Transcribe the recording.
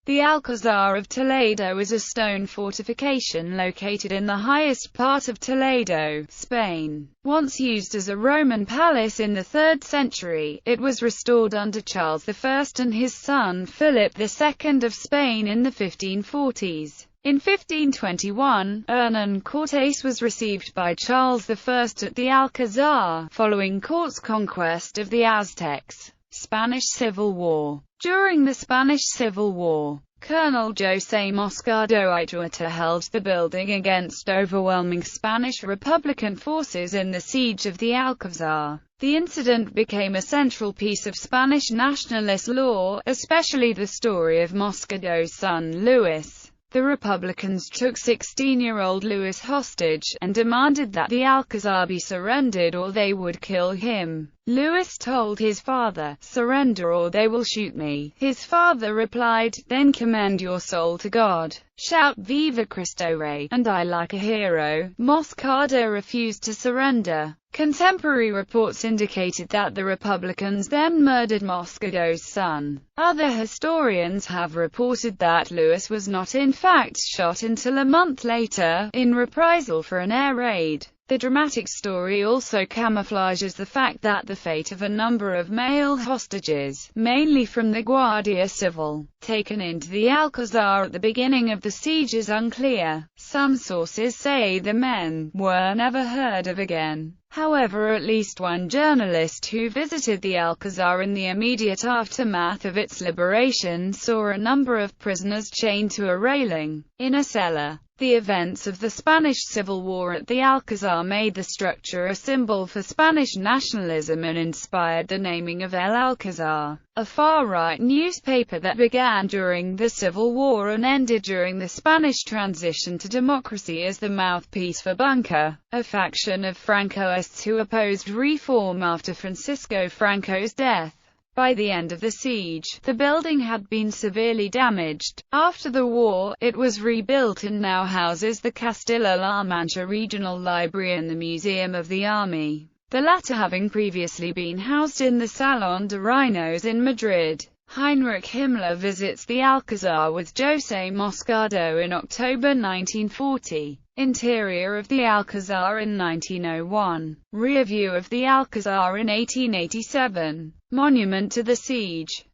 The Alcázar of Toledo is a stone fortification located in the highest part of Toledo, Spain. Once used as a Roman palace in the 3rd century, it was restored under Charles I and his son Philip II of Spain in the 1540s. In 1521, Hernán Cortés was received by Charles I at the Alcázar, following court's conquest of the Aztecs. Spanish Civil War. During the Spanish Civil War, Colonel José Moscardo Ituata held the building against overwhelming Spanish Republican forces in the siege of the Alcázar. The incident became a central piece of Spanish nationalist law, especially the story of Moscardo's son Luis. The Republicans took 16-year-old Luis hostage, and demanded that the Alcázar be surrendered or they would kill him. Luis told his father, "Surrender or they will shoot me." His father replied, "Then commend your soul to God. Shout Viva Cristo Rey, and die like a hero." Moscardo refused to surrender. Contemporary reports indicated that the Republicans then murdered Moscardo's son. Other historians have reported that Luis was not in fact shot until a month later, in reprisal for an air raid. The dramatic story also camouflages the fact that the fate of a number of male hostages, mainly from the Guardia Civil, taken into the Alcázar at the beginning of the siege is unclear. Some sources say the men were never heard of again. However, at least one journalist who visited the Alcázar in the immediate aftermath of its liberation saw a number of prisoners chained to a railing in a cellar. The events of the Spanish Civil War at the Alcázar made the structure a symbol for Spanish nationalism and inspired the naming of El Alcázar, a far-right newspaper that began during the Civil War and ended during the Spanish transition to democracy as the mouthpiece for Bunker, a faction of Francoists who opposed reform after Francisco Franco's death. By the end of the siege, the building had been severely damaged. After the war, it was rebuilt and now houses the Castilla-La Mancha Regional Library and the Museum of the Army, the latter having previously been housed in the Salón de Reinos in Madrid. Heinrich Himmler visits the Alcázar with José Moscardo in October 1940. Interior of the Alcázar in 1901. Rear view of the Alcázar in 1887. Monument to the siege.